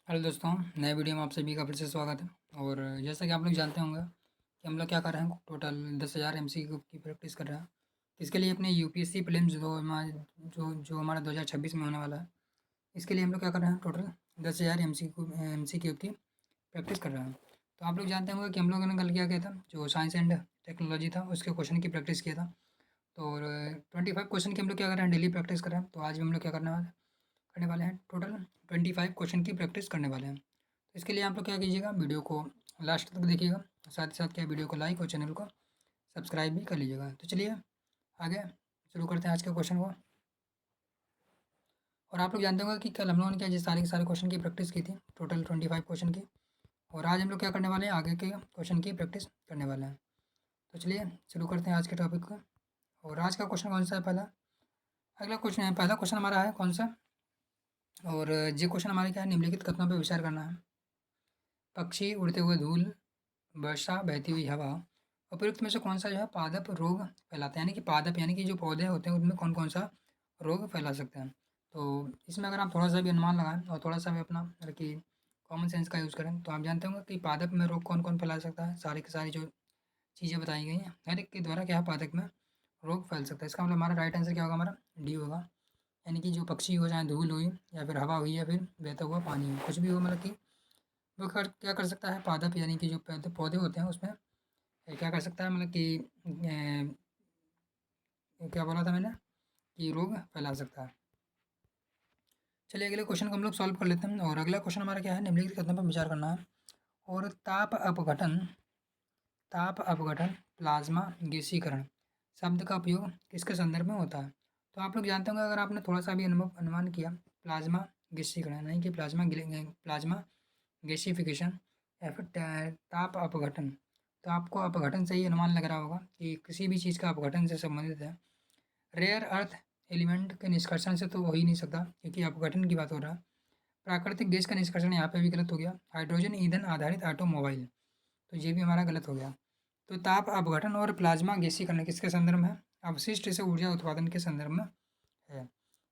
Hello दोस्तों, नए video में आप सभी का फिर से स्वागत है। और जैसा कि आप लोग जानते होंगे कि हम लोग क्या कर रहे हैं, टोटल 10,000 MCQ की प्रैक्टिस कर रहे हैं। इसके लिए अपने यूपीएससी प्रीलिम्स जो हमारा 2026 में होने वाला है, इसके लिए हम लोग क्या कर रहे हैं, टोटल 10,000 MCQ की प्रैक्टिस कर रहे हैं। तो आप लोग जानते होंगे कि हम लोगों ने कल क्या किया था, जो साइंस एंड टेक्नोलॉजी था उसके क्वेश्चन की प्रैक्टिस किया था। तो और 25 क्वेश्चन की हम लोग क्या कर रहे हैं, डेली प्रैक्टिस कर रहे हैं। तो आज भी हम लोग क्या करने वाले हैं, टोटल 25 क्वेश्चन की प्रैक्टिस करने वाले हैं। तो इसके लिए आप लोग क्या कीजिएगा, वीडियो को लास्ट तक देखिएगा। साथ ही साथ क्या, वीडियो को लाइक और चैनल को सब्सक्राइब भी कर लीजिएगा। तो चलिए आगे शुरू करते हैं आज के क्वेश्चन को। और आप लोग जानते होंगे कि कल हम लोगों ने क्या, जिस सारे के सारे क्वेश्चन की प्रैक्टिस की थी, टोटल 25 क्वेश्चन की। और आज हम लोग क्या करने वाले हैं, आगे के क्वेश्चन की प्रैक्टिस करने वाले हैं। तो चलिए शुरू करते हैं आज के टॉपिक को। और आज का क्वेश्चन कौन सा है, पहला अगला क्वेश्चन है, पहला क्वेश्चन हमारा है कौन सा। और ये क्वेश्चन हमारे क्या है, निम्नलिखित कथनों पर विचार करना है। पक्षी, उड़ते हुए धूल, वर्षा, बहती हुई हवा, उपयुक्त में से कौन सा जो है पादप रोग फैलाता है, यानी कि पादप यानी कि जो पौधे होते हैं उनमें कौन कौन सा रोग फैला सकते हैं। तो इसमें अगर आप थोड़ा सा भी अनुमान लगाएं और थोड़ा सा भी अपना मतलब कि कॉमन सेंस का यूज़ करें, तो आप जानते होंगे कि पादप में रोग कौन कौन फैला सकता है। सारी की सारी जो चीज़ें बताई गई हैं, हर एक के द्वारा क्या है, पादप में रोग फैल सकता है। इसका मतलब हमारा राइट आंसर क्या होगा, हमारा डी होगा। यानी कि जो पक्षी हो, चाहे धूल हुई या फिर हवा हुई या फिर बहता हुआ पानी हो, कुछ भी हो, मतलब कि वो क्या कर सकता है, पादप यानी कि जो पौधे पौधे होते हैं उसमें क्या कर सकता है, मतलब कि क्या बोला था मैंने, कि रोग फैला सकता है। चलिए अगले क्वेश्चन को हम लोग सॉल्व कर लेते हैं। और अगला क्वेश्चन हमारा क्या है, निम्नलिखित कथनों पर विचार करना है। और ताप अपघटन, प्लाज्मा गैसीकरण शब्द का उपयोग किसके संदर्भ में होता है। तो आप लोग जानते होंगे, अगर आपने थोड़ा सा भी अनुमान किया, प्लाज्मा गैसीकरण नहीं कि प्लाज्मा गैसिफिकेशन या फिर ताप अपघटन, तो आपको अपघटन से ही अनुमान लग रहा होगा कि किसी भी चीज़ का अपघटन से संबंधित है। रेयर अर्थ एलिमेंट के निष्कर्षण से तो हो ही नहीं सकता, क्योंकि अपघटन की बात हो रहा है। प्राकृतिक गैस का निष्कर्षण यहाँ पे भी गलत हो गया। हाइड्रोजन ईंधन आधारित ऑटोमोबाइल, तो ये भी हमारा गलत हो गया। तो ताप अपघटन और प्लाज्मा गैसीकरण किसके संदर्भ में है, अवशिष्ट से ऊर्जा उत्पादन के संदर्भ में है।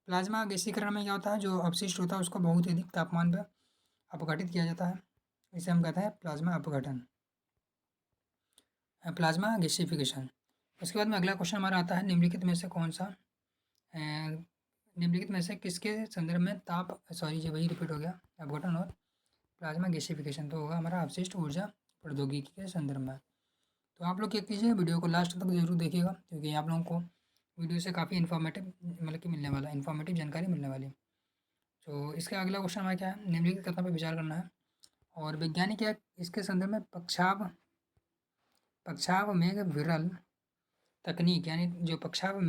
प्लाज्मा गैसीकरण में क्या होता है, जो अपशिष्ट होता है उसको बहुत ही अधिक तापमान पर अपघटित किया जाता है, इसे हम कहते हैं प्लाज्मा अपघटन, प्लाज्मा गैसिफिकेशन। उसके बाद में अगला क्वेश्चन हमारा आता है, निम्नलिखित में से कौन सा निम्नलिखित में से किसके संदर्भ में ताप सॉरी जी वही रिपीट हो गया, अपघटन और प्लाज्मा गैसिफिकेशन, तो होगा हमारा अवशिष्ट ऊर्जा प्रौद्योगिकी के संदर्भ में। तो आप लोग क्या कीजिए, वीडियो को लास्ट तक जरूर देखिएगा, क्योंकि आप लोगों को वीडियो से काफ़ी इन्फॉर्मेटिव मतलब कि मिलने वाला है, इन्फॉर्मेटिव जानकारी मिलने वाली है। तो इसका अगला क्वेश्चन हमारा क्या है, निम्नलिखित कथनों पर विचार करना है। और वैज्ञानिक क्या इसके संदर्भ में पक्षाव मेघ विरल तकनीक, यानी जो पक्षाव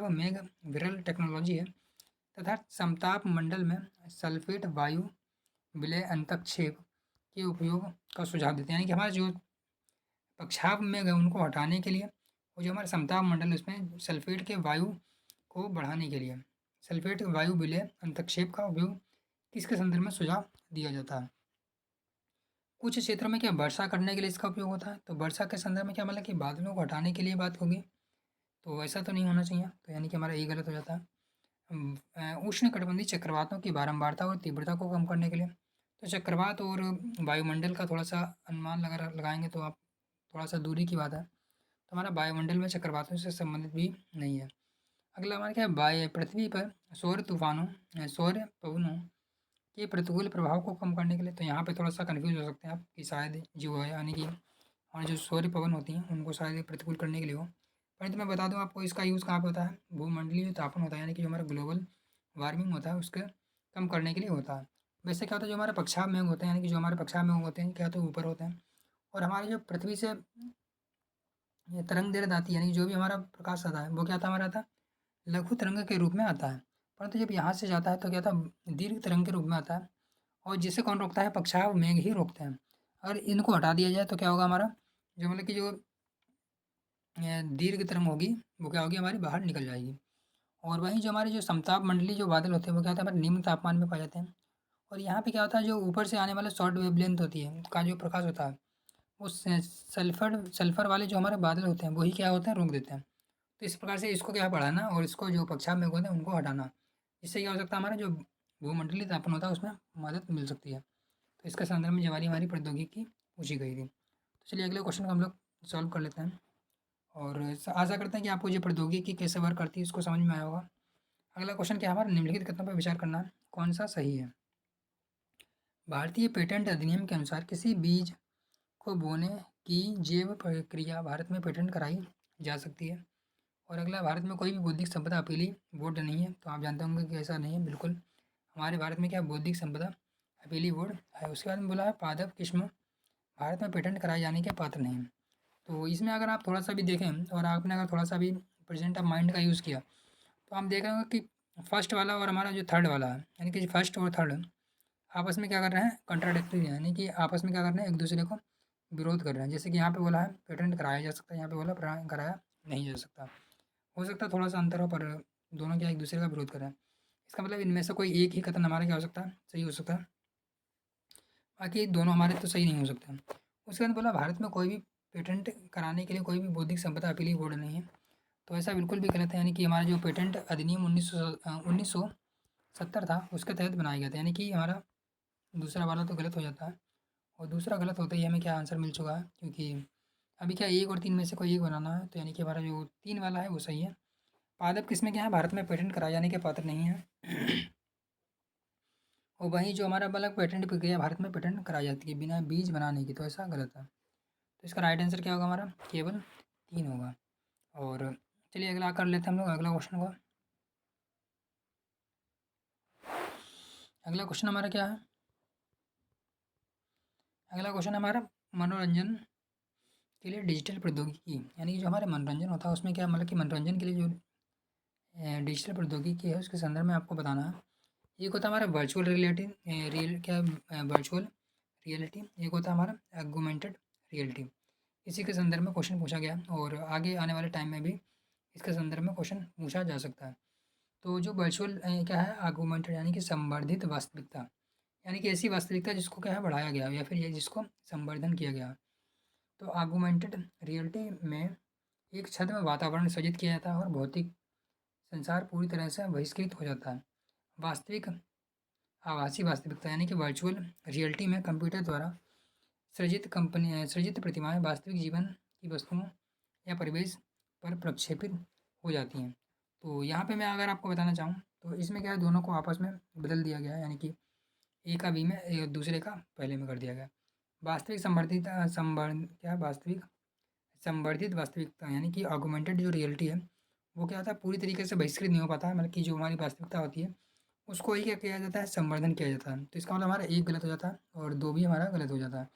मेघ विरल टेक्नोलॉजी है, तथा समताप मंडल में सल्फेट वायु विलय अंतक्षेप के उपयोग का सुझाव देते हैं। यानी कि हमारे जो पक्षाव मेघ है उनको हटाने के लिए, और जो हमारा समताप मंडल है उसमें सल्फेट के वायु को बढ़ाने के लिए सल्फेट वायु विलय अंतक्षेप का उपयोग किसके संदर्भ में सुझाव दिया जाता है। कुछ क्षेत्रों में क्या वर्षा करने के लिए इसका उपयोग होता है, तो वर्षा के संदर्भ में क्या, मतलब कि बादलों को हटाने के लिए बात होगी, तो ऐसा तो नहीं होना चाहिए, तो यानी कि हमारा ये गलत हो जाता है। उष्णकटिबंधीय चक्रवातों की बारंबारता और तीव्रता को कम करने के लिए, तो चक्रवात और वायुमंडल का थोड़ा सा अनुमान लगाएंगे तो आप थोड़ा सा दूरी की बात है, तो हमारा वायुमंडल में चक्रवातों से संबंधित भी नहीं है। अगला हमारा क्या है, पृथ्वी पर सौर पवनों के प्रतिकूल प्रभाव को कम करने के लिए, तो यहाँ पे थोड़ा सा कन्फ्यूज हो सकते हैं आप कि शायद जो है, यानी कि हमारे जो सौर्य पवन होती हैं उनको शायद प्रतिकूल करने के लिए हो। परंतु मैं बता दूं आपको, इसका यूज़ कहाँ पे होता है, भूमंडलीय जो तापन होता है, यानी कि जो हमारा ग्लोबल वार्मिंग होता है उसके कम करने के लिए होता है। वैसे क्या होता है, जो हमारे पक्षाव मेघ होते हैं, यानी कि जो हमारे पक्षाव मेघ होते हैं क्या, तो ऊपर होते हैं, और हमारे जो पृथ्वी से ये तरंग दैर्ध्य आती है, यानी कि जो भी हमारा प्रकाश आता है वो क्या आता है, हमारा आता है लघु तरंग के रूप में आता है। परंतु जब यहाँ से जाता है तो क्या था, दीर्घ तरंग के रूप में आता है, और जिसे कौन रोकता है, पक्षाव मेघ ही रोकते हैं। अगर इनको हटा दिया जाए तो क्या होगा, हमारा जो मतलब कि जो दीर्घ तरंग होगी वो क्या होगी, हमारी बाहर निकल जाएगी। और वहीं जो हमारे जो समताप मंडलीय जो बादल होते हैं वो क्या होता है, हमारे निम्न तापमान में पाए जाते हैं। और यहाँ पे क्या होता है, जो ऊपर से आने वाले शॉर्ट वेवलेंथ होती है का जो प्रकाश होता है, वो सल्फर सल्फर वाले जो हमारे बादल होते हैं वही क्या होते हैं, रोक देते हैं। तो इस प्रकार से इसको क्या बढ़ाना और इसको जो पक्षाव मेघ होते हैं उनको हटाना, इससे क्या हो सकता है, हमारा जो भूमंडलीय तापन होता है उसमें मदद मिल सकती है। तो इसके संदर्भ में हमारी प्रौद्योगिकी पूछी गई थी। तो चलिए अगले क्वेश्चन को हम लोग सॉल्व कर लेते हैं और आशा करते हैं कि आपको जो प्रौद्योगिकी कैसे वर्क करती है इसको समझ में आया होगा। अगला क्वेश्चन क्या है हमारा, निम्नलिखित कथनों पर विचार करना है, कौन सा सही है। भारतीय पेटेंट अधिनियम के अनुसार किसी बीज को बोने की जैव प्रक्रिया भारत में पेटेंट कराई जा सकती है। और अगला, भारत में कोई भी बौद्धिक संपदा अपीली बोर्ड नहीं है। तो आप जानते होंगे कि ऐसा नहीं है, बिल्कुल हमारे भारत में क्या बौद्धिक संपदा अपीली बोर्ड है। उसके बाद में बोला है पादप किस्म भारत में पेटेंट कराए जाने के पात्र नहीं। तो इसमें अगर आप थोड़ा सा भी देखें और आपने अगर थोड़ा सा भी प्रेजेंट ऑफ माइंड का यूज़ किया तो आप देख रहे होंगे कि फर्स्ट वाला और हमारा जो थर्ड वाला है, यानी कि फर्स्ट और थर्ड आपस में क्या कर रहे हैं, कंट्राडिक्टरी है, यानी कि आपस में क्या कर रहे हैं, एक दूसरे को विरोध कर रहे हैं। जैसे कि यहाँ पे बोला है पेटेंट कराया जा सकता है, यहाँ पे बोला कराया नहीं जा सकता। हो सकता है थोड़ा सा अंतर हो, पर दोनों क्या एक दूसरे का विरोध कर रहे हैं। इसका मतलब इनमें से कोई एक ही कथन हमारा क्या हो सकता है, सही हो सकता है, बाकी दोनों हमारे तो सही नहीं हो सकते। उसके बाद बोला भारत में कोई भी पेटेंट कराने के लिए कोई भी बौद्धिक संपदा अपीली बोर्ड नहीं है। तो ऐसा बिल्कुल भी गलत है, यानी कि हमारा जो पेटेंट अधिनियम 1970 था उसके तहत बनाया गया था, यानी कि हमारा दूसरा वाला तो गलत हो जाता है। और दूसरा गलत होता ही हमें क्या आंसर मिल चुका है, क्योंकि अभी क्या एक और तीन में से कोई एक बनाना है, तो यानी कि हमारा जो तीन वाला है वो सही है। पादप किस्में क्या है, भारत में पेटेंट कराए जाने के पात्र नहीं है। और वहीं जो हमारा बल्क पेटेंट प्रक्रिया भारत में पेटेंट कराई जाती है बिना बीज बनाने की, तो ऐसा गलत है। तो इसका राइट आंसर क्या होगा हमारा, केवल तीन होगा। और चलिए अगला कर लेते हैं हम लोग अगला क्वेश्चन को। अगला क्वेश्चन हमारा क्या है, अगला क्वेश्चन हमारा मनोरंजन के लिए डिजिटल प्रौद्योगिकी, यानी कि जो हमारे मनोरंजन होता है उसमें क्या मतलब कि मनोरंजन के लिए जो डिजिटल प्रौद्योगिकी है उसके संदर्भ में आपको बताना है। एक होता है हमारा वर्चुअल रियलिटी, वर्चुअल रियलिटी, एक होता है हमारा एगुमेंटेड रियलिटी। इसी के संदर्भ में क्वेश्चन पूछा गया और आगे आने वाले टाइम में भी इसके संदर्भ में क्वेश्चन पूछा जा सकता है। तो जो वर्चुअल क्या है, आगुमेंटेड यानी कि संवर्धित वास्तविकता, यानी कि ऐसी वास्तविकता जिसको क्या है बढ़ाया गया या फिर ये जिसको संवर्धन किया गया। तो आगुमेंटेड रियलिटी में एक छद्म वातावरण सृजित किया जाता है और भौतिक संसार पूरी तरह से बहिष्कृत हो जाता है। वास्तविक आभासी वास्तविकता यानी कि वर्चुअल रियलिटी में कंप्यूटर द्वारा सृजित प्रतिमाएं वास्तविक जीवन की वस्तुओं या परिवेश पर प्रक्षेपित हो जाती हैं। तो यहाँ पे मैं अगर आपको बताना चाहूँ तो इसमें क्या है, दोनों को आपस में बदल दिया गया है, यानी कि ए का बी में दूसरे का पहले में कर दिया गया। वास्तविक संवर्धित क्या वास्तविक संवर्धित वास्तविकता यानी कि ऑगमेंटेड जो रियलिटी है वो क्या होता है, पूरी तरीके से बहिष्कृत नहीं हो पाता है, मतलब कि जो हमारी वास्तविकता होती है उसको ही क्या किया जाता है, संवर्धन किया जाता है। तो इसका मतलब हमारा एक गलत हो जाता है और दो भी हमारा गलत हो जाता है।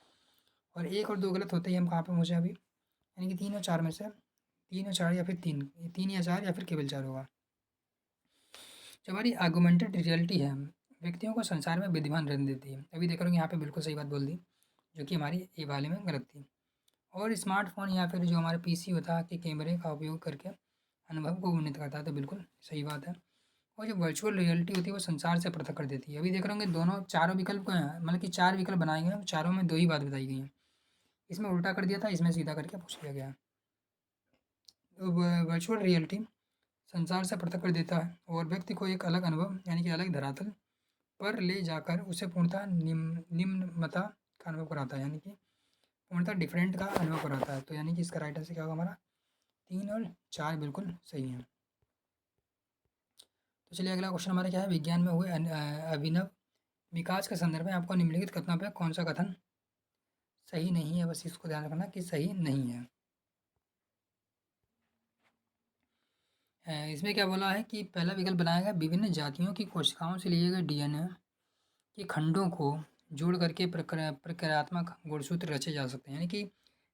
और एक और दो गलत होते ही हम कहाँ पे पहुँचे अभी, यानी कि तीन और चार में से तीन और चार या फिर तीन तीन या चार या फिर केवल चार होगा। जो हमारी आर्गुमेंटेड रियलिटी है व्यक्तियों को संसार में विद्यमान रहने देती है। अभी देख रहे हो यहाँ पे बिल्कुल सही बात बोल दी, जो कि हमारी ए वाले में गलत थी। और स्मार्टफोन या फिर जो हमारा पीसी होता है कि कैमरे का उपयोग करके अनुभव को उन्नत करता है, तो बिल्कुल सही बात है। और जो वर्चुअल रियलिटी होती है वो संसार से पृथक कर देती है। अभी देख रहे होंगे दोनों चारों विकल्प मतलब कि चार विकल्प बनाए गए हैं, चारों में दो ही बात बताई गई है। इसमें उल्टा कर दिया था, इसमें सीधा करके पूछ लिया गया। तो वर्चुअल रियलिटी संसार से पृथक कर देता है और व्यक्ति को एक अलग अनुभव यानी कि अलग धरातल पर ले जाकर उसे पूर्णतः निम्नता का अनुभव कराता है, यानी कि पूर्णतः डिफरेंट का अनुभव कराता है। तो यानी कि इसका राइट आंसर क्या होगा हमारा, तीन और चार बिल्कुल सही है। तो चलिए अगला क्वेश्चन हमारा क्या है, विज्ञान में हुए अभिनव विकास के संदर्भ में आपको निम्नलिखित कथनों पर कौन सा कथन सही नहीं है, बस इसको ध्यान रखना कि सही नहीं है। इसमें क्या बोला है कि पहला विकल्प बनाया गया, विभिन्न जातियों की कोशिकाओं से लिए गए डीएनए के खंडों को जोड़ करके प्रक्रियात्मक गुणसूत्र रचे जा सकते हैं, यानी कि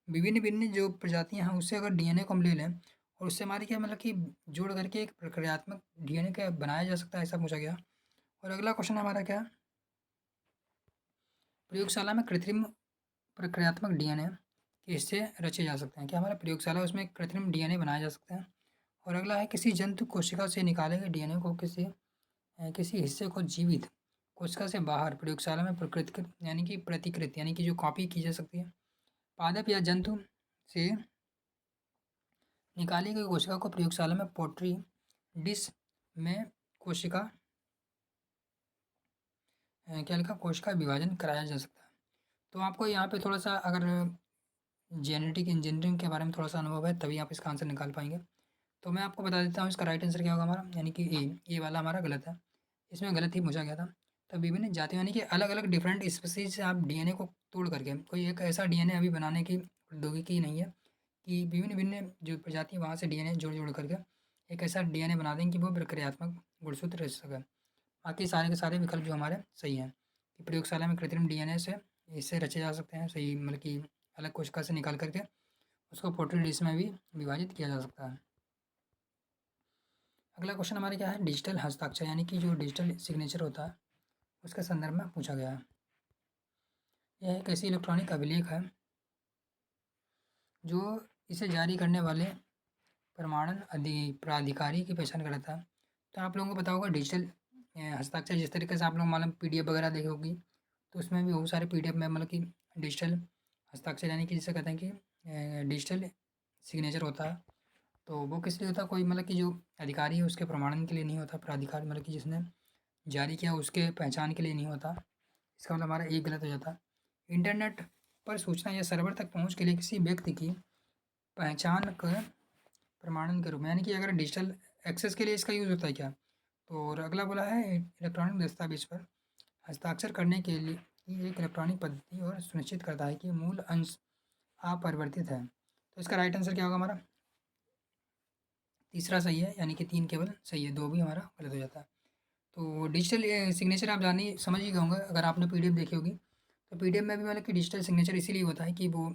विभिन्न विभिन्न जो प्रजातियां हैं उससे अगर डीएनए को हम ले लें और उससे हमारी क्या मतलब कि जोड़ करके एक प्रक्रियात्मक डीएनए का बनाया जा सकता है, ऐसा पूछा गया। और अगला क्वेश्चन हमारा क्या है, प्रयोगशाला में कृत्रिम प्रक्रियात्मक डीएनए कैसे रचे जा सकते हैं, क्या हमारा प्रयोगशाला उसमें कृत्रिम डीएनए बनाया जा सकता है। और अगला है, किसी जंतु कोशिका से निकाले गए डीएनए को किसी हिस्से को जीवित कोशिका से बाहर प्रयोगशाला में प्रकृतिकृत यानी कि प्रतिकृत यानी कि जो कॉपी की जा सकती है। पादप या जंतु से निकाली गई कोशिका को प्रयोगशाला में पोट्री डिश में कोशिका क्या लिखा, कोशिका विभाजन कराया जा सकता है। तो आपको यहाँ पे थोड़ा सा अगर जेनेटिक इंजीनियरिंग के बारे में थोड़ा सा अनुभव है तभी आप इसका आंसर निकाल पाएंगे। तो मैं आपको बता देता हूँ इसका राइट आंसर क्या होगा हमारा, यानी कि ए वाला हमारा गलत है। इसमें गलत ही पूछा गया था। तो विभिन्न जातियों यानी कि अलग अलग डिफरेंट स्पीसीज से आप डीएनए को तोड़ करके कोई एक ऐसा डीएनए अभी बनाने की प्रौद्योगिकी नहीं है कि विभिन्न विभिन्न जो प्रजाति है वहाँ से डीएनए जोड़ जोड़ करके एक ऐसा डीएनए बना दें कि वो प्रक्रियात्मक गुणसूत्र रह सके। बाकी सारे के सारे विकल्प जो हमारे सही हैं कि प्रयोगशाला में कृत्रिम डीएनए से इससे रचे जा सकते हैं, सही मतलब कि अलग कोशिका से निकाल करके उसको पोल्ट्री डिश में भी विभाजित किया जा सकता है। अगला क्वेश्चन हमारे क्या है, डिजिटल हस्ताक्षर यानी कि जो डिजिटल सिग्नेचर होता है उसके संदर्भ में पूछा गया है। यह एक ऐसी इलेक्ट्रॉनिक अभिलेख है जो इसे जारी करने वाले प्रमाणन प्राधिकारी की पहचान कराता है। तो आप लोगों को पता होगा डिजिटल हस्ताक्षर जिस तरीके से आप लोग मालूम पीडीएफ वगैरह देखे होगी, तो उसमें भी बहुत सारे पीडीएफ में मतलब कि डिजिटल हस्ताक्षर यानी कि जिसे कहते हैं कि डिजिटल सिग्नेचर होता है। तो वो किस लिए होता है, कोई मतलब कि जो अधिकारी है उसके प्रमाणन के लिए नहीं होता, प्राधिकार मतलब कि जिसने जारी किया उसके पहचान के लिए नहीं होता। इसका मतलब हमारा एक गलत हो जाता है। इंटरनेट पर सूचना या सर्वर तक पहुंच के लिए किसी व्यक्ति की पहचान का प्रमाणन के रूप में, यानी कि अगर डिजिटल एक्सेस के लिए इसका यूज़ होता है क्या। तो और अगला बोला है इलेक्ट्रॉनिक दस्तावेज पर हस्ताक्षर करने के लिए ये एक इलेक्ट्रॉनिक पद्धति और सुनिश्चित करता है कि मूल अंश अपरिवर्तित है। तो इसका राइट आंसर क्या होगा हमारा, तीसरा सही है, यानी कि 3 केवल सही है, 2 भी हमारा गलत हो जाता है। तो डिजिटल सिग्नेचर आप जानिए समझ ही गए होंगे अगर आपने पीडीएफ देखी होगी। तो पीडीएफ में भी मतलब कि डिजिटल सिग्नेचर इसीलिए होता है कि वो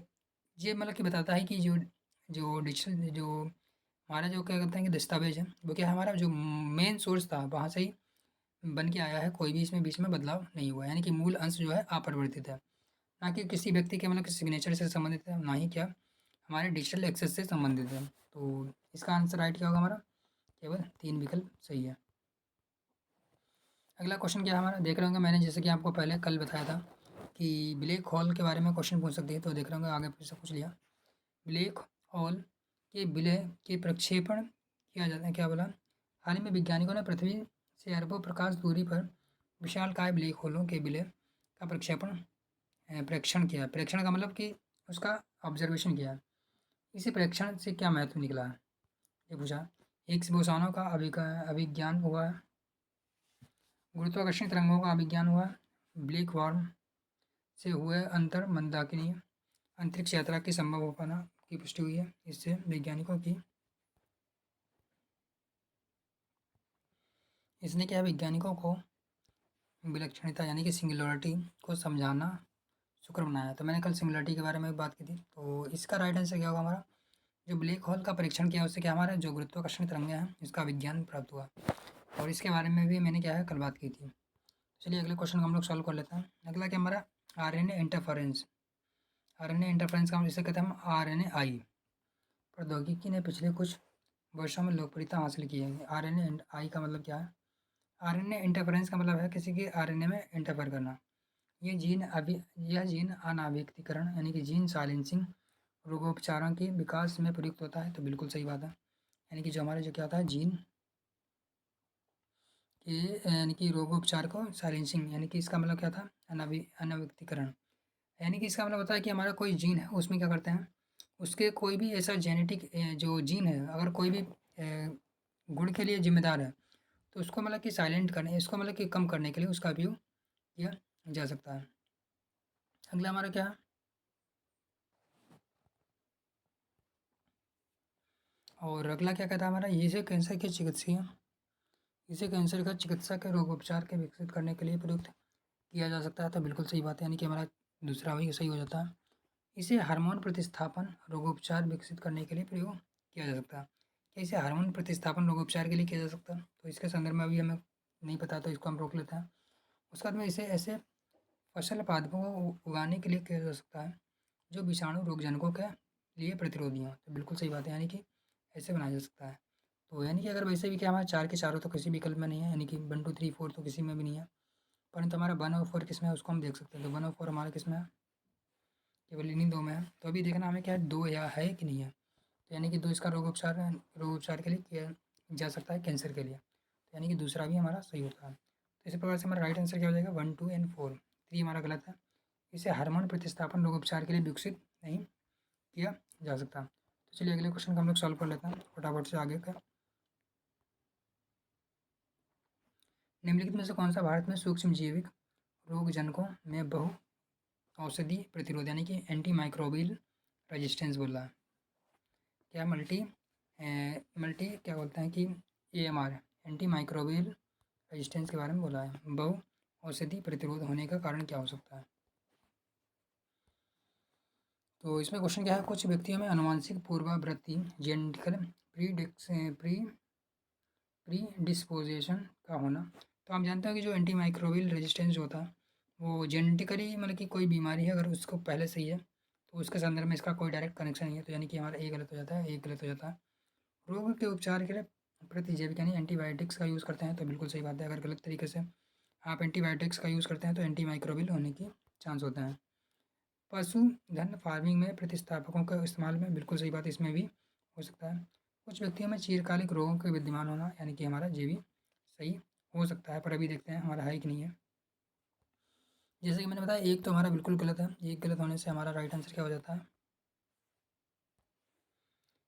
ये मतलब कि बताता है कि जो जो डिजिटल जो हमारा जो क्या कहते हैं कि दस्तावेज है वो क्या है, हमारा जो मेन सोर्स था वहाँ से ही बन के आया है, कोई भी इसमें बीच में बदलाव नहीं हुआ है, यानी कि मूल अंश जो है अपरिवर्तित है। ना कि किसी व्यक्ति के मतलब कि सिग्नेचर से संबंधित है, ना ही क्या हमारे डिजिटल एक्सेस से संबंधित है। तो इसका आंसर राइट क्या होगा हमारा, केवल 3 विकल्प सही है। अगला क्वेश्चन क्या है हमारा, देख रहे होंगे मैंने जैसे कि आपको पहले कल बताया था कि ब्लैक होल के बारे में क्वेश्चन पूछ सकते हैं, तो देख रहे होंगे आगे फिर से पूछ लिया। ब्लैक होल के विलय के प्रक्षेपण किया जाता है, क्या बोला, हाल ही में वैज्ञानिकों ने पृथ्वी से अरबों प्रकाश दूरी पर विशालकाय ब्लैक होलों के विलय का प्रेक्षण किया। प्रेक्षण का मतलब कि उसका ऑब्जर्वेशन किया। इसी प्रेक्षण से क्या महत्व निकला है, ये पूछा। हिग्स बोसोनों का अभिज्ञान हुआ, गुरुत्वाकर्षण तरंगों का अभिज्ञान हुआ, ब्लैक वार्म से हुए अंतर मंदाकिनी अंतरिक्ष यात्रा की संभव हो पाना की पुष्टि हुई है। इससे वैज्ञानिकों की इसने क्या वैज्ञानिकों को विलक्षणता यानी कि सिंगुलरिटी को समझाना शुक्र बनाया। तो मैंने कल सिंगुलरिटी के बारे में भी बात की थी। तो इसका राइट आंसर क्या होगा हमारा, जो ब्लैक होल का परीक्षण किया उससे क्या हमारा जो गुरुत्वाकर्षण तरंगें हैं इसका विज्ञान प्राप्त हुआ, और इसके बारे में भी मैंने क्या है कल बात की थी। चलिए अगले क्वेश्चन को हम लोग सॉल्व कर लेते हैं। अगला क्या हमारा, आरएनए इंटरफेरेंस। आरएनए इंटरफेरेंस का हम जिसे कहते हैं आरएनए आई प्रौद्योगिकी ने पिछले कुछ वर्षों में लोकप्रियता हासिल की है। आरएनए आई का मतलब क्या है, आरएनए इंटरफेरेंस का मतलब है किसी के आरएनए में इंटरफेयर करना। यह जीन अनावृत्तीकरण यानी कि जीन साइलेंसिंग रोगोपचारों के विकास में प्रयुक्त होता है। तो बिल्कुल सही बात है, यानी कि जो हमारे जो क्या होता है जीन के यानी कि रोगोपचार को साइलेंसिंग, यानी कि इसका मतलब क्या था, अनावृत्तीकरण, यानी कि इसका मतलब होता है कि हमारा कोई जीन है उसमें क्या करते हैं, उसके कोई भी ऐसा जेनेटिक जो जीन है अगर कोई भी गुण के लिए जिम्मेदार है तो उसको मतलब कि साइलेंट करने, इसको मतलब कि कम करने के लिए उसका उपयोग किया जा सकता है। अगला हमारा क्या है, और अगला क्या कहता है हमारा, इसे कैंसर का चिकित्सा के रोगोपचार के विकसित करने के लिए प्रयुक्त किया जा सकता है। तो बिल्कुल सही बात है, यानी कि हमारा दूसरा वही सही हो जाता है। इसे हार्मोन प्रतिस्थापन रोगोपचार विकसित करने के लिए प्रयोग किया जा सकता है। क्या इसे हार्मोन प्रतिस्थापन रोगोपचार के लिए किया जा सकता है, तो इसके संदर्भ में अभी हमें नहीं पता, तो इसको हम रोक लेते हैं। उसके बाद में इसे ऐसे फसल पादपों को उगाने के लिए किया जा सकता है जो विषाणु रोगजनकों के लिए प्रतिरोधी हों। तो बिल्कुल सही बात है, यानी कि ऐसे बनाया जा सकता है। तो यानी कि अगर वैसे भी क्या हमारा 4 के चारों तो किसी विकल्प में नहीं है, यानी कि 1 2 3 4 तो किसी में भी नहीं है, परंतु हमारा 1 और 4 किस में है उसको हम देख सकते हैं। तो 1 और 4 हमारा किस में है, केवल इन्हीं 2 में है। तो अभी देखना हमें क्या है, 2 या है कि नहीं है। तो यानी कि 2 इसका रोगोपचार के लिए किया जा सकता है कैंसर के लिए, तो यानी कि दूसरा भी हमारा सही होता है। तो इसी प्रकार से हमारा राइट आंसर क्या हो जाएगा 1, 2 एंड 4। 3 हमारा गलत है। इसे हार्मोन प्रतिस्थापन रोग उपचार के लिए विकसित नहीं किया जा सकता। तो चलिए अगले क्वेश्चन को हम लोग सॉल्व कर लेते हैं फटाफट से आगे का। निम्नलिखित में से कौन सा भारत में सूक्ष्म जैविक रोगजनकों में बहु औषधि प्रतिरोध यानी कि एंटी माइक्रोबियल रेजिस्टेंस बोल रहा है? क्या मल्टी क्या बोलते हैं कि AMR एंटी माइक्रोबियल रेजिस्टेंस के बारे में बोला है। बहु औषधि प्रतिरोध होने का कारण क्या हो सकता है? तो इसमें क्वेश्चन क्या है, कुछ व्यक्तियों में आनुवंशिक पूर्वावृत्ति जेनेटिकल प्री डिस्पोजिशन का होना। तो आप जानते हैं कि जो एंटी माइक्रोबियल रेजिस्टेंस होता है वो जेनेटिकली मतलब कि कोई बीमारी है अगर उसको पहले से ही है तो उसके संदर्भ में इसका कोई डायरेक्ट कनेक्शन नहीं है। तो यानी कि हमारा ए गलत हो जाता है, एक गलत हो जाता है। रोग के उपचार के लिए प्रतिजैविक यानी एंटीबायोटिक्स का यूज़ करते हैं तो बिल्कुल सही बात है। अगर गलत तरीके से आप एंटीबायोटिक्स का यूज़ करते हैं तो एंटी माइक्रोबियल होने के चांस होते हैं। पशुधन फार्मिंग में प्रतिस्थापकों का इस्तेमाल में बिल्कुल सही बात, इसमें भी हो सकता है। कुछ व्यक्तियों में चिरकालिक रोगों के विद्यमान होना यानी कि हमारा ये भी सही हो सकता है, पर अभी देखते हैं हमारा है कि नहीं है। जैसे कि मैंने बताया एक तो हमारा बिल्कुल गलत है, एक गलत होने से हमारा राइट आंसर क्या हो जाता है?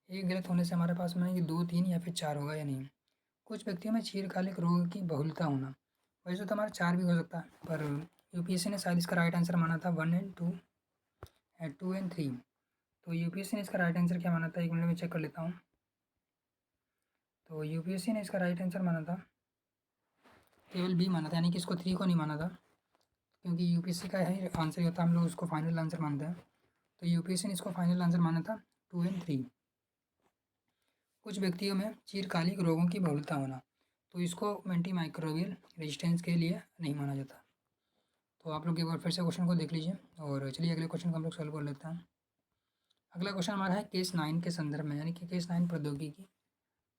एक गलत होने से हमारे पास में कि 2, 3 या फिर 4 होगा या नहीं। कुछ व्यक्तियों में चिरकालिक रोग की बहुलता होना, वैसे तो हमारा 4 भी हो सकता है पर यूपीएससी ने शायद इसका राइट आंसर माना था 1 एंड 2 2 एंड 3। तो यूपीएससी ने इसका राइट आंसर क्या माना था, एक मिनट में चेक कर लेता हूँ। तो यूपीएससी ने इसका राइट आंसर माना था केवल बी माना था, यानी कि इसको 3 को नहीं माना था, क्योंकि यूपीएससी का है आंसर होता है हम लोग उसको फाइनल आंसर मानते हैं। तो यूपीएससी ने इसको फाइनल आंसर माना था 2 एंड 3। कुछ व्यक्तियों में चिरकालिक रोगों की बहुलता होना, तो इसको एंटी माइक्रोबियल रेजिस्टेंस के लिए नहीं माना जाता। तो आप लोग एक बार फिर से क्वेश्चन को देख लीजिए और चलिए अगले क्वेश्चन को हम लोग सॉल्व कर लेते हैं। अगला क्वेश्चन हमारा है केस 9 के संदर्भ में, यानी कि केस 9 प्रौद्योगिकी,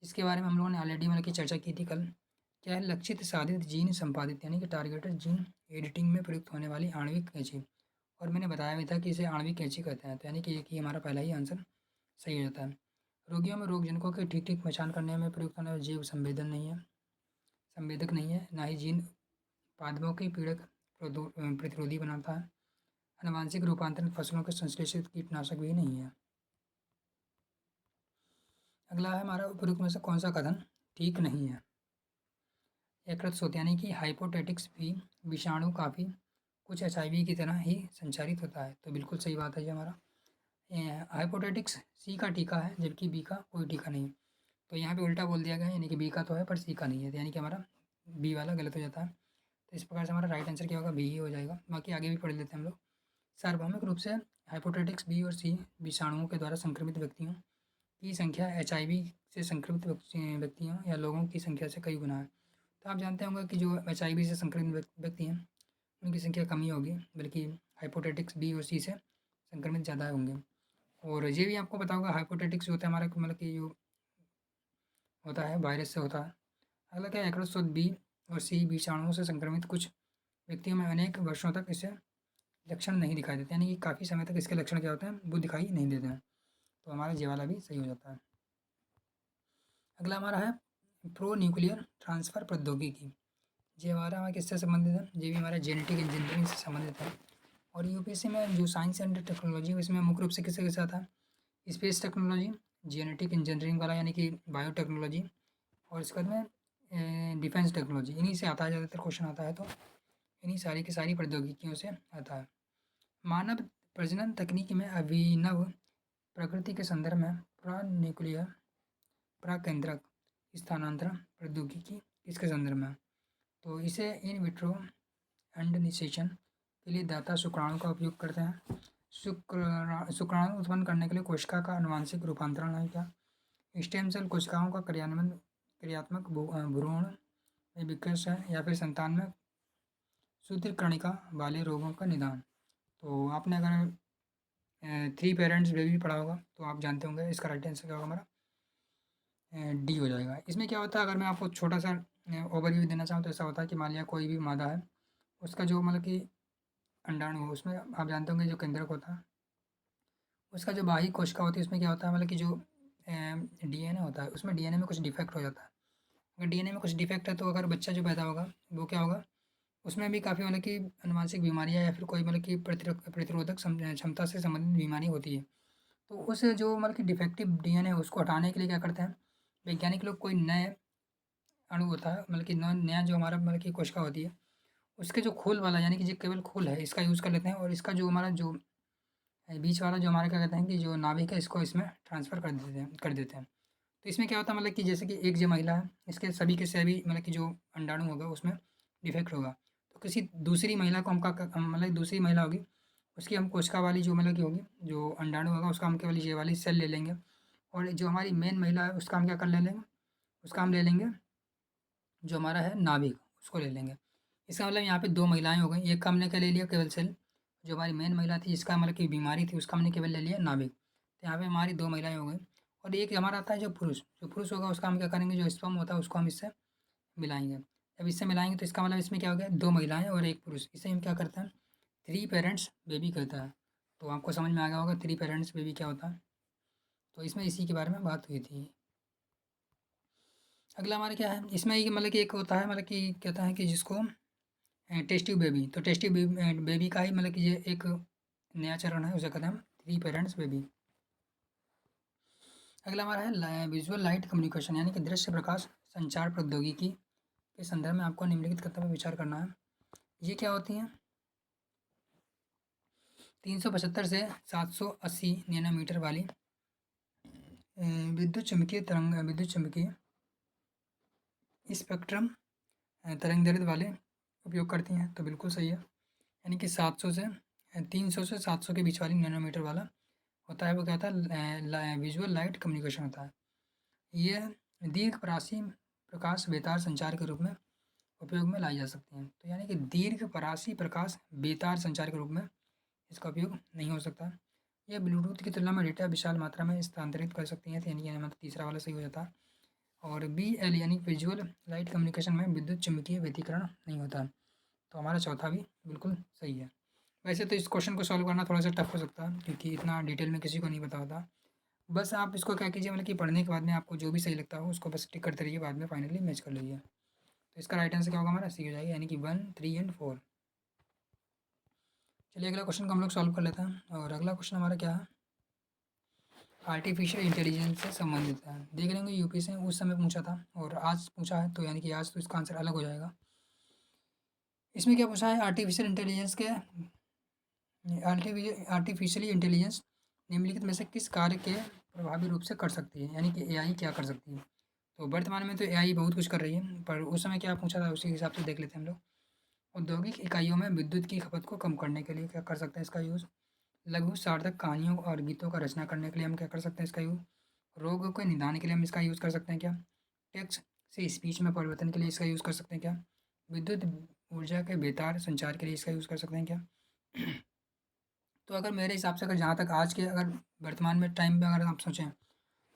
इसके बारे में हम लोगों ने ऑलरेडी मतलब की चर्चा की थी कल। क्या है, लक्षित साधित जीन संपादित यानी कि टारगेटेड जीन एडिटिंग में प्रयुक्त होने वाली आणविक कैंची, और मैंने बताया भी था कि इसे आणविक कैंची कहते हैं। तो यानी कि एक ही हमारा पहला ही आंसर सही हो जाता है। रोगियों में रोगजनकों के ठीक ठीक पहचान करने में प्रयुक्त होने वाला जीव संवेदक नहीं है, ना ही जीन पादपों की पीड़क प्रतिरोधी बनाता है। आनुवांशिक रूपांतरण फसलों के संश्लेषित कीटनाशक भी नहीं है। अगला है हमारा उपयुक्त में से कौन सा कथन ठीक नहीं है? यकृत सोत यानी कि हाइपोटेटिक्स भी विषाणु काफ़ी कुछ HIV की तरह ही संचारित होता है। तो बिल्कुल सही बात है ये हमारा। हाइपोटेटिक्स सी का टीका है जबकि बी का कोई टीका नहीं। तो यहाँ पे उल्टा बोल दिया गया है, यानी कि बी का तो है पर सी का नहीं है, तो यानी कि हमारा बी वाला गलत हो जाता है। तो इस प्रकार से हमारा राइट आंसर क्या होगा, बी ही हो जाएगा। बाकी आगे भी पढ़ लेते हैं हम लोग। सार्वभौमिक रूप से हाइपोटेटिक्स बी और सी विषाणुओं के द्वारा संक्रमित व्यक्तियों की संख्या HIV से संक्रमित व्यक्तियों या लोगों की संख्या से कई गुना है। तो आप जानते होंगे कि जो HIV से संक्रमित व्यक्ति हैं उनकी संख्या कम ही होगी, बल्कि हाइपोटेटिक्स बी और सी से संक्रमित ज़्यादा होंगे। और ये भी आपको पता होगा हाइपोटेटिक्स होता है हमारा मतलब कि जो होता है वायरस से होता है। अगला क्या है, यकृत बी और सी विषाणुओं से संक्रमित कुछ व्यक्तियों में अनेक वर्षों तक इसे लक्षण नहीं दिखाई देते, यानी कि काफ़ी समय तक इसके लक्षण क्या होते हैं, वो दिखाई नहीं देते हैं। तो हमारा ये वाला भी सही हो जाता है। अगला हमारा है प्रो न्यूक्लियर ट्रांसफ़र प्रौद्योगिकी। ये हमारा किससे संबंधित है, ये भी हमारा जेनेटिक इंजीनियरिंग से संबंधित है। और यूपीएससी में जो साइंस एंड टेक्नोलॉजी इसमें मुख्य रूप से किससे किससे आता है, स्पेस टेक्नोलॉजी, जेनेटिक इंजीनियरिंग वाला यानी कि बायोटेक्नोलॉजी, और इसके बाद में डिफेंस टेक्नोलॉजी, इन्हीं से आता है ज़्यादातर क्वेश्चन आता है। तो इन्हीं सारी की सारी प्रौद्योगिकियों से आता है। मानव प्रजनन तकनीक में अभिनव प्रकृति के संदर्भ में प्रान्यूक्लियर प्राकेंद्रक स्थानांतरण प्रौद्योगिकी इसके संदर्भ में, तो इसे इन विट्रो अंडनिषेचन के लिए दाता शुक्राणु का उपयोग करते हैं। शुक्राणु उत्पन्न करने के लिए कोशिका का आनुवांशिक रूपांतरण है क्या, स्टेम सेल कोशिकाओं का क्रियात्मक भ्रूण में विकास है, या फिर संतान में सूत्रकणिका वाले रोगों का निदान। तो आपने अगर 3 पेरेंट्स बेबी पढ़ा होगा तो आप जानते होंगे इसका राइट आंसर क्या होगा हमारा, डी हो जाएगा। इसमें क्या होता है, अगर मैं आपको छोटा सा ओवरव्यू देना चाहूँ तो ऐसा होता है कि मान लिया कोई भी मादा है, उसका जो मतलब कि अंडाणु हो उसमें आप जानते होंगे जो केंद्रक होता है, उसका जो बाह्य कोशिका होती है उसमें क्या होता है मतलब कि जो DNA होता है उसमें DNA में कुछ डिफेक्ट हो जाता है। अगर डीएनए में कुछ डिफेक्ट है तो अगर बच्चा जो पैदा होगा वो क्या होगा, उसमें भी काफ़ी मतलब कि अनुवांशिक बीमारियाँ या फिर कोई मतलब कि प्रतिरोधक क्षमता से संबंधित बीमारी होती है। तो उस जो मतलब कि डिफेक्टिव डीएनए है उसको हटाने के लिए क्या करते हैं वैज्ञानिक लोग, कोई नए अणु होता है मतलब कि नया जो हमारा मतलब कि कोशिका होती है उसके जो खोल वाला यानी कि जो केवल खोल है इसका यूज़ कर लेते हैं, और इसका जो हमारा जो बीच वाला जो हमारा क्या कहते हैं कि जो नाभिक है इसको इसमें ट्रांसफ़र कर देते हैं। तो इसमें क्या होता है मतलब कि जैसे कि एक जो महिला है इसके सभी के सभी मतलब कि जो अंडाणु होगा उसमें डिफेक्ट होगा, तो किसी दूसरी महिला को मतलब दूसरी महिला होगी उसकी हम कोशिका वाली जो मतलब की होगी जो अंडाणु होगा उसका हम केवल ये वाली सेल ले लेंगे, और जो हमारी मेन महिला है उसका हम क्या कर ले लेंगे, उसका हम ले लेंगे जो हमारा है नाभिक उसको ले लेंगे। इसका मतलब यहाँ पे दो महिलाएं हो गई, एक का हमने क्या ले लिया केवल सेल, जो हमारी मेन महिला थी जिसका मतलब कि बीमारी थी उसका हमने केवल ले लिया नाभिक, तो यहाँ पे हमारी दो महिलाएं हो गई। और एक हमारा आता है जो पुरुष होगा उसका हम क्या करेंगे, जो स्पर्म होता है उसको हम इससे मिलाएंगे। जब इससे मिलाएंगे तो इसका मतलब इसमें क्या हो गया, दो महिलाएं और एक पुरुष, इसे हम क्या करते हैं थ्री पेरेंट्स बेबी कहता है। तो आपको समझ में आ गया होगा थ्री पेरेंट्स बेबी क्या होता है। तो इसमें इसी के बारे में बात हुई थी। अगला हमारा क्या है, इसमें ये मतलब कि एक होता है मतलब कि कहता है कि जिसको टेस्ट ट्यूब बेबी, तो टेस्ट ट्यूब बेबी का ही मतलब कि ये एक नया चरण है, उसे कहते हैं हम थ्री पेरेंट्स बेबी। अगला हमारा है विजुअल लाइट कम्युनिकेशन यानी कि दृश्य प्रकाश संचार प्रौद्योगिकी के संदर्भ में आपको निम्नलिखित कथनों पर विचार करना है। ये क्या होती हैं, 375 से 780 नैनोमीटर वाली विद्युत चुम्बकीय स्पेक्ट्रम तरंग दैर्ध्य वाले उपयोग करती हैं, तो बिल्कुल सही है। यानी कि 700 से 300 से 700 के बीच वाली नैनोमीटर वाला होता है, वो क्या होता है विजुअल लाइट कम्युनिकेशन होता है। ये दीर्घ परासी प्रकाश बेतार संचार के रूप में उपयोग में लाई जा सकती हैं। तो यानी कि दीर्घ परासी प्रकाश बेतार संचार के रूप में इसका उपयोग नहीं हो सकता। यह ब्लूटूथ की तुलना में डेटा विशाल मात्रा में स्थानांतरित कर सकती हैं, तो यानी कि मतलब तीसरा वाला सही हो जाता है। और BL यानी विजुअल लाइट कम्युनिकेशन में विद्युत चुम्बकीय व्यतिकरण नहीं होता। तो हमारा चौथा भी बिल्कुल सही है। वैसे तो इस क्वेश्चन को सॉल्व करना थोड़ा सा टफ हो सकता है क्योंकि इतना डिटेल में किसी को नहीं पता होता। बस आप इसको क्या कीजिए मतलब कि पढ़ने के बाद में आपको जो भी सही लगता हो उसको बस टिक करते रहिए, बाद में फाइनली मैच कर लीजिए। तो इसका राइट आंसर क्या होगा, हमारा सी हो जाएगा यानी कि 1, 3 एंड 4। चलिए अगला क्वेश्चन को हम लोग सॉल्व कर लेते हैं। और अगला क्वेश्चन हमारा क्या है, आर्टिफिशियल इंटेलिजेंस से संबंधित है। देख लेंगे यूपी से उस समय पूछा था और आज पूछा है, तो यानी कि आज तो इसका आंसर अलग हो जाएगा। इसमें क्या पूछा है, आर्टिफिशियल इंटेलिजेंस के आर्टिफिशियली इंटेलिजेंस निम्नलिखित में से किस कार्य के प्रभावी रूप से कर सकती है, यानी कि एआई क्या कर सकती है। तो वर्तमान में तो एआई बहुत कुछ कर रही है, पर उस समय क्या पूछा था उसी हिसाब से देख लेते हैं हम लोग। औद्योगिक इकाइयों में विद्युत की खपत को कम करने के लिए क्या कर सकते हैं इसका यूज़। लघु सार्थक कहानियों और गीतों का रचना करने के लिए हम क्या कर सकते हैं इसका यूज़। रोग के निदान के लिए हम इसका यूज़ कर सकते हैं क्या। टेक्स्ट से स्पीच में परिवर्तन के लिए इसका यूज़ कर सकते हैं क्या। विद्युत ऊर्जा के बेतार संचार के लिए इसका यूज़ कर सकते हैं क्या। तो अगर मेरे हिसाब से अगर जहाँ तक आज के अगर वर्तमान में टाइम में अगर आप सोचें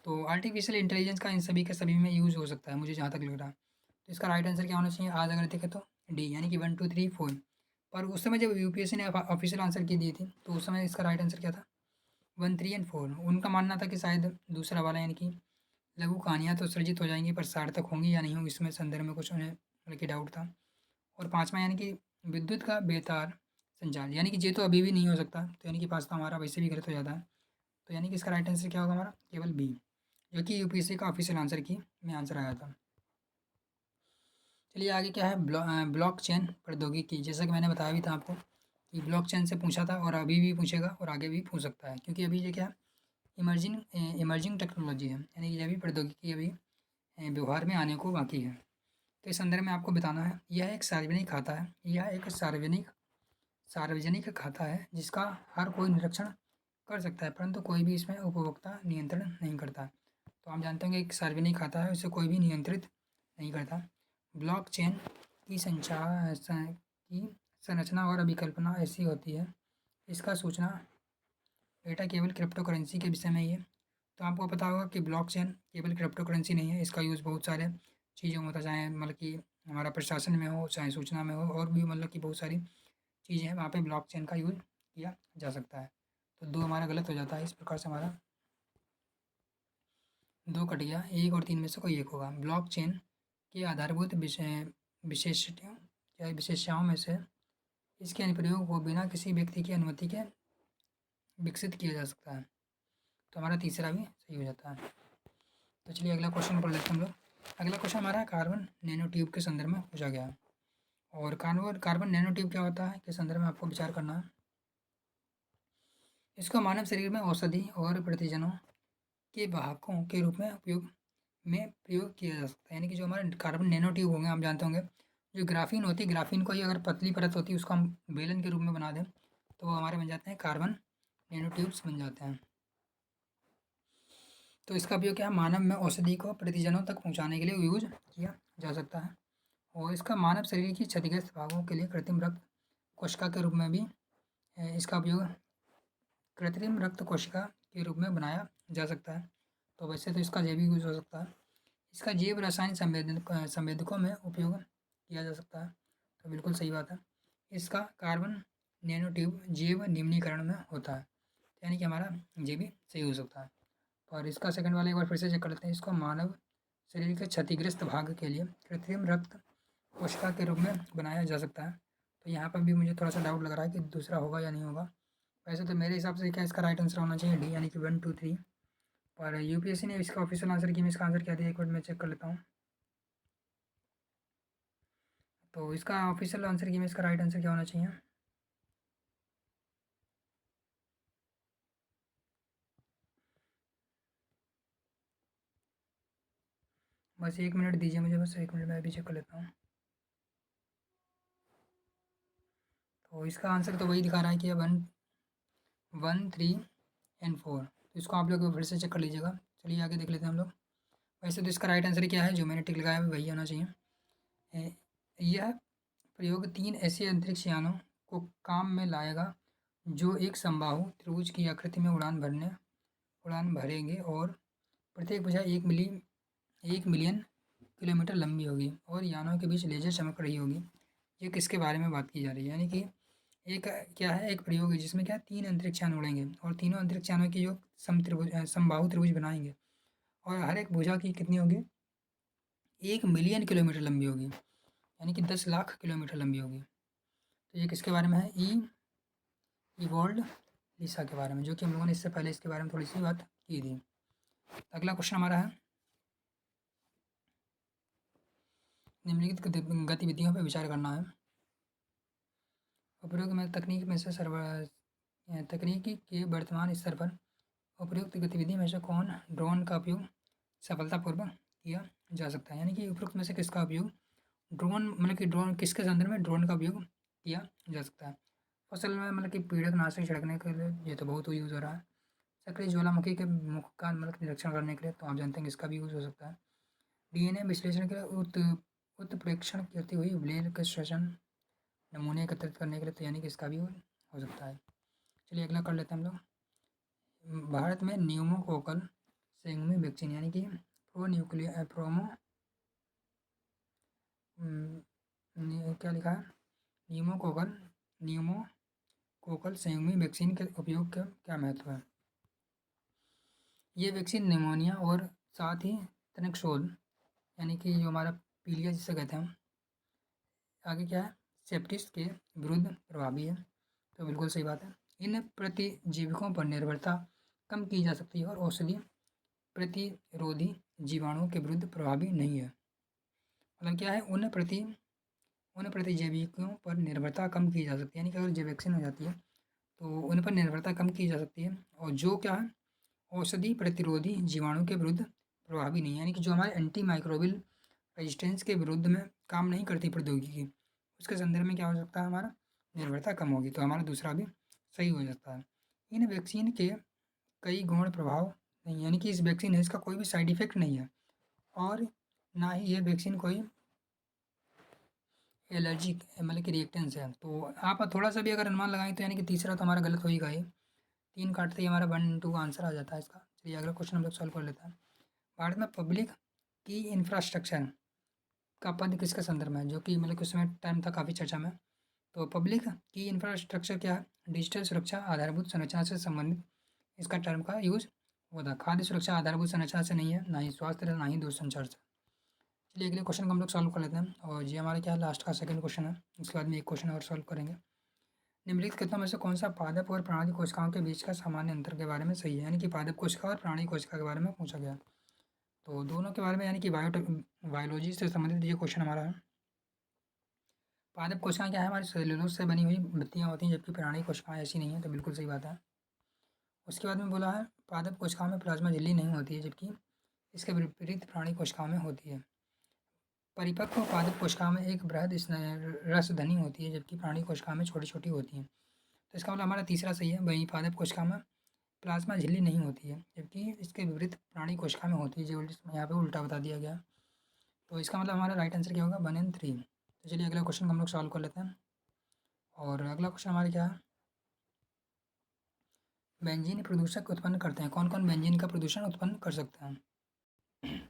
तो आर्टिफिशियल इंटेलिजेंस का इन सभी के सभी में यूज़ हो सकता है, मुझे जहाँ तक लग रहा है। तो इसका राइट आंसर क्या होना चाहिए आज अगर देखें तो डी, यानी कि 1, 2, 3, 4। पर उस समय जब यूपीएससी ने ऑफिशियल आंसर की दी थी तो उस समय इसका राइट आंसर क्या था, 1, 3 एंड 4। उनका मानना था कि शायद दूसरा वाला यानी कि लघु कहानियाँ तो सृजित हो जाएंगी पर सार्थक होंगी या नहीं होंगी, इसमें संदर्भ में कुछ उन्हें मतलब कि डाउट था। और पाँचवा यानी कि विद्युत का बेतार संचार, यानी कि ये तो अभी भी नहीं हो सकता, तो यानी कि पाँचवा हमारा वैसे भी गलत हो जाता है। तो यानी कि इसका राइट आंसर क्या होगा हमारा, केवल बी, जो कि यूपीएससी का ऑफिशियल आंसर की में आंसर आया था। चलिए आगे क्या है, ब्लॉकचेन प्रौद्योगिकी। जैसा कि मैंने बताया भी था आपको कि ब्लॉकचेन से पूछा था और अभी भी पूछेगा और आगे भी पूछ सकता है, क्योंकि अभी ये क्या है इमर्जिंग इमर्जिंग टेक्नोलॉजी है, यानी कि ये भी प्रौद्योगिकी अभी व्यवहार में आने को बाकी है। तो इस संदर्भ में आपको बताना है, यह एक सार्वजनिक खाता है, यह एक सार्वजनिक खाता है जिसका हर कोई निरीक्षण कर सकता है, परंतु कोई भी इसमें उपभोक्ता नियंत्रण नहीं करता। तो आप जानते होंगे एक सार्वजनिक खाता है उसे कोई भी नियंत्रित नहीं करता। ब्लॉकचेन की की संरचना और अभिकल्पना ऐसी होती है, इसका सूचना डेटा केवल क्रिप्टो करेंसी के विषय में ही है। तो आपको पता होगा कि ब्लॉकचेन केवल क्रिप्टो करेंसी नहीं है, इसका यूज़ बहुत सारे चीज़ों में होता है, चाहे मतलब कि हमारा प्रशासन में हो चाहे सूचना में हो, और भी मतलब कि बहुत सारी चीज़ें हैं वहाँ पे ब्लॉकचेन का यूज़ किया जा सकता है। तो दो हमारा गलत हो जाता है, इस प्रकार से हमारा दो कट गया, एक और तीन में से कोई एक होगा। ब्लॉकचेन के आधारभूत विशेषताओं में से इसके अनुप्रयोग को बिना किसी व्यक्ति की अनुमति के विकसित किया जा सकता है। तो हमारा तीसरा भी सही हो जाता है। तो चलिए अगला क्वेश्चन पढ़ लेते हैं हम लोग। अगला क्वेश्चन हमारा कार्बन नैनो ट्यूब के संदर्भ में पूछा गया है। और कार्बन नैनो ट्यूब क्या होता है के संदर्भ में आपको विचार करना है। इसको मानव शरीर में औषधि और प्रतिजनों के वाहकों के रूप में प्रयोग किया जा सकता है। यानी कि जो हमारे कार्बन नैनो ट्यूब होंगे, आप जानते होंगे, जो ग्राफीन होती है, ग्राफीन को ही अगर पतली परत होती है उसको हम बेलन के रूप में बना दें तो वो हमारे बन जाते हैं कार्बन नैनो ट्यूब्स बन जाते हैं। तो इसका उपयोग क्या है, मानव में औषधि को प्रतिजनों तक पहुंचाने के लिए यूज किया जा सकता है। और इसका मानव शरीर की क्षतिग्रस्त भागों के लिए कृत्रिम रक्त कोशिका के रूप में भी इसका उपयोग कृत्रिम रक्त कोशिका के रूप में बनाया जा सकता है। तो वैसे तो इसका जैविक यूज हो सकता है। इसका जैव रसायन संवेदकों में उपयोग किया जा सकता है। तो बिल्कुल सही बात है। इसका कार्बन नैनो ट्यूब जैव निम्नीकरण में होता है, यानी कि हमारा ये भी सही हो सकता है। और इसका सेकंड वाला एक बार फिर से चेक कर लेते हैं। इसको मानव शरीर के क्षतिग्रस्त भाग के लिए कृत्रिम रक्त कोशिका के रूप में बनाया जा सकता है। तो यहाँ पर भी मुझे थोड़ा सा डाउट लग रहा है कि दूसरा होगा या नहीं होगा। वैसे तो मेरे हिसाब से क्या इसका राइट आंसर होना चाहिए डी, यानी कि 1 2 3। और यूपीएससी ने इसका ऑफिशियल आंसर किया, इसका आंसर क्या दिया एक मिनट मैं चेक कर लेता हूँ। तो इसका ऑफिशियल आंसर की में इसका राइट आंसर क्या होना चाहिए। बस 1 मिनट दीजिए मुझे, बस 1 मिनट मैं अभी चेक कर लेता हूँ। तो इसका आंसर तो वही दिखा रहा है कि 1 3 एंड 4। तो इसको आप लोग फिर से चेक कर लीजिएगा। चलिए आगे देख लेते हैं हम लोग। वैसे तो इसका राइट आंसर क्या है, जो मैंने टिक लगाया है वही होना चाहिए। यह प्रयोग 3 ऐसे अंतरिक्ष यानों को काम में लाएगा जो एक समबाहु त्रिभुज की आकृति में उड़ान भरेंगे और प्रत्येक भुजा 1 मिलियन किलोमीटर लंबी होगी और यानों के बीच लेजर चमक रही होगी। ये किसके बारे में बात की जा रही है, यानी कि एक क्या है, एक प्रयोग है जिसमें क्या 3 अंतरिक्ष यान उड़ेंगे और तीनों अंतरिक्ष यानों की जो समबाहु त्रिभुज बनाएंगे और हर एक भुजा की कितनी होगी, 1 मिलियन किलोमीटर लंबी होगी, यानी कि 10 लाख किलोमीटर लंबी होगी। तो ये किसके बारे में है, इवोल्ड लिसा के बारे में, जो कि हम लोगों ने इससे पहले इसके बारे में थोड़ी सी बात की थी। अगला क्वेश्चन हमारा है, निम्नलिखित गतिविधियों पर विचार करना है। उपयोग में तकनीक में से तकनीकी के वर्तमान स्तर पर उपयुक्त गतिविधि में से कौन ड्रोन का उपयोग सफलतापूर्वक किया जा सकता है, यानी कि उपयुक्त में से किसका उपयोग ड्रोन, मतलब कि ड्रोन किसके संदर्भ में ड्रोन का उपयोग किया जा सकता है। फसल में मतलब कि पीड़क नाशक छिड़कने के लिए ये तो बहुत यूज़ हो रहा है। सक्रिय ज्वालामुखी के मुख का मतलब निरीक्षण करने के लिए तो आप जानते हैं कि इसका भी यूज़ हो सकता है। डीएनए विश्लेषण के लिए उत्प्रेक्षण करती हुई ब्लेड के श्वसन नमूने एकत्रित करने के लिए तो यानी कि इसका भी हो सकता है। चलिए अगला कर लेते हैं हम लोग। भारत में न्यूमोकोकल सेंगमी वैक्सीन, यानी कि क्या लिखा है, न्यूमोकोकल सेंगमी वैक्सीन के उपयोग का क्या महत्व है। ये वैक्सीन निमोनिया और साथ ही तनिकशोल, यानी कि जो हमारा पीलिया जिसे कहते हैं हम, आगे क्या है, सेप्टिस के विरुद्ध प्रभावी है। तो बिल्कुल सही बात है। इन प्रतिजीविकों पर निर्भरता कम की जा सकती है और औषधि प्रतिरोधी जीवाणुओं के विरुद्ध प्रभावी नहीं है। मतलब क्या है, उन प्रतिजैविकों पर निर्भरता कम की जा सकती है, यानी कि अगर जो वैक्सीन हो जाती है तो उन पर निर्भरता कम की जा सकती है और जो क्या है, औषधि प्रतिरोधी जीवाणु के विरुद्ध प्रभावी नहीं है, यानी कि जो हमारे एंटी माइक्रोबियल रेजिस्टेंस के विरुद्ध में काम नहीं करती प्रौद्योगिकी, उसके संदर्भ में क्या हो सकता है, हमारा निर्भरता कम होगी। तो हमारा दूसरा भी सही हो जाता है। इन वैक्सीन के कई गौण प्रभाव नहीं, यानी कि इस वैक्सीन है इसका कोई भी साइड इफेक्ट नहीं है और ना ही ये वैक्सीन कोई एलर्जी मतलब कि रिएक्टेंस है। तो आप थोड़ा सा भी अगर अनुमान लगाएं तो यानी कि तीसरा तो हमारा गलत हो ही गया है। 3 काटते ही हमारा 1 2 का आंसर आ जाता है इसका। चलिए अगला क्वेश्चन हम लोग सॉल्व कर लेते हैं। भारत में पब्लिक की इंफ्रास्ट्रक्चर का पद किसके संदर्भ में है, जो कि मतलब कि उसमें टाइम था काफ़ी चर्चा में। तो पब्लिक की इंफ्रास्ट्रक्चर क्या है, डिजिटल सुरक्षा आधारभूत संरचना से संबंधित इसका टर्म का यूज हुआ था। खाद्य सुरक्षा आधारभूत संरचना से नहीं है, ना ही स्वास्थ्य, ना ही दूरसंचार से। चलिए अगले क्वेश्चन को हम लोग सॉल्व कर लेते हैं, और ये हमारा क्या है, लास्ट का सेकंड क्वेश्चन है। उसके बाद में एक क्वेश्चन और सॉल्व करेंगे। निम्नलिखित कथनों में से कौन सा पादप और प्राणी कोशिकाओं के बीच का सामान्य अंतर के बारे में सही है, यानी कि पादप कोशिका और प्राणी कोशिका के बारे में पूछा गया। तो दोनों के बारे में, यानी कि बायोलॉजी से संबंधित ये क्वेश्चन हमारा है। पादप कोशिकाएं क्या है, हमारी सेल्यूलोज से बनी हुई भित्तियाँ होती हैं, जबकि प्राणी कोशिकाएं ऐसी नहीं है, तो बिल्कुल सही बात है। उसके बाद में बोला है पादप कोशिकाओं में प्लाज्मा झिल्ली नहीं होती है, जबकि इसके विपरीत प्राणी कोशिकाओं में होती है। परिपक्व पादप कोशिकाओं में एक बृहद रसधनी होती है, जबकि प्राणी कोशिकाओं में छोटी छोटी होती हैं। तो इसका मतलब हमारा तीसरा सही है, वहीं पादप कोशिका में प्लाज्मा झिल्ली नहीं होती है, जबकि इसके विपरीत प्राणी कोशिका में होती है, जो यहाँ पे उल्टा बता दिया गया। तो इसका मतलब हमारा राइट आंसर क्या होगा, 1 और 3। तो चलिए अगला क्वेश्चन हम लोग सॉल्व कर लेते हैं। और अगला क्वेश्चन हमारे क्या है, बेंजीन प्रदूषक उत्पन्न करते हैं, कौन कौन बेंजीन का प्रदूषण उत्पन्न कर सकते हैं।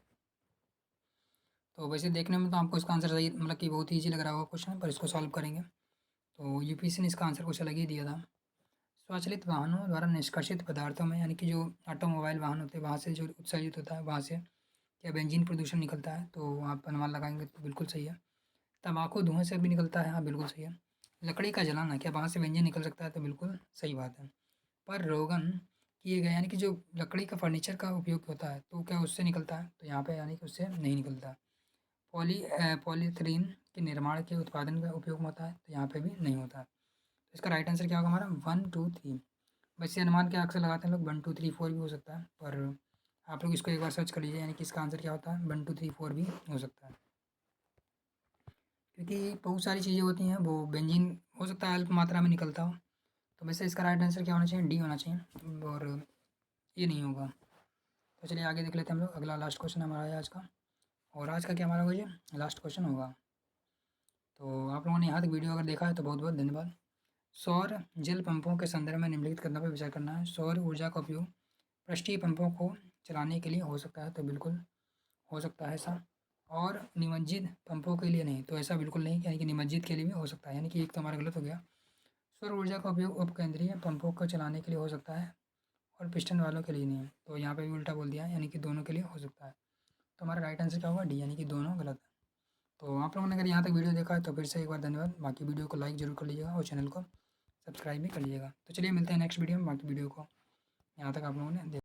तो वैसे देखने में तो आपको इसका आंसर सही, मतलब कि बहुत ईजी लग रहा होगा क्वेश्चन, पर इसको सॉल्व करेंगे तो यूपीएससी ने इसका आंसर कुछ अलग ही दिया था। स्वचालित वाहनों द्वारा निष्कासित पदार्थों में, यानी कि जो ऑटोमोबाइल वाहन होते हैं वहाँ से जो उत्सर्जित होता है, वहाँ से क्या बेंजीन प्रदूषण निकलता है, तो आप अनुमान लगाएंगे तो बिल्कुल सही है। तम्बाकू धुएं से भी निकलता है, हाँ बिल्कुल सही है। लकड़ी का जलाना, क्या वहाँ से बेंजीन निकल सकता है, तो बिल्कुल सही बात है। पर रोगन किए गए, यानी कि जो लकड़ी का फर्नीचर का उपयोग होता है, तो क्या उससे निकलता है, तो यहाँ पे यानी कि उससे नहीं निकलता। पॉलीथीलीन के निर्माण के उत्पादन का उपयोग होता है, तो यहाँ पे भी नहीं होता है। तो इसका राइट आंसर क्या होगा हमारा, 1 2 3। वैसे अनुमान क्या अक्सर लगाते हैं लोग, 1 2 3 4 भी हो सकता है, पर आप लोग इसको एक बार सर्च कर लीजिए, यानी कि इसका आंसर क्या होता है, 1 2 3 4 भी हो सकता है। क्योंकि बहुत सारी चीज़ें होती हैं, वो बेंजीन हो सकता है अल्प मात्रा में निकलता हो, तो वैसे इसका राइट आंसर क्या होना चाहिए, डी होना चाहिए, और ये नहीं होगा। तो चलिए आगे देख लेते हैं हम लोग। अगला लास्ट क्वेश्चन हमारा है आज का, और आज का क्या हमारा होगा, ये लास्ट क्वेश्चन होगा। तो आप लोगों ने यहाँ तक वीडियो अगर देखा है तो बहुत बहुत धन्यवाद। सौर जल पंपों के संदर्भ में निम्नलिखित कथनों पर विचार करना है। सौर ऊर्जा का उपयोग पृष्ठीय पंपों को चलाने के लिए हो सकता है, तो बिल्कुल हो सकता है ऐसा। और निमज्जित पंपों के लिए नहीं, तो ऐसा बिल्कुल नहीं, यानी कि निमज्जित के लिए भी हो सकता है, यानी कि एक तो हमारा गलत हो गया। सौर ऊर्जा का उपयोग उपकेंद्रीय पंपों को चलाने के लिए हो सकता है, और पिस्टन वालों के लिए नहीं है, तो यहाँ पे भी उल्टा बोल दिया है, यानी कि दोनों के लिए हो सकता है। तो हमारा राइट आंसर क्या होगा, डी, यानी कि दोनों गलत है। तो आप लोगों ने अगर यहाँ तक वीडियो देखा है तो फिर से एक बार धन्यवाद। बाकी वीडियो को लाइक जरूर कर लीजिएगा, और चैनल को सब्सक्राइब भी कर लीजिएगा। तो चलिए मिलते हैं नेक्स्ट वीडियो में, बाकी वीडियो को यहाँ तक आप लोगों ने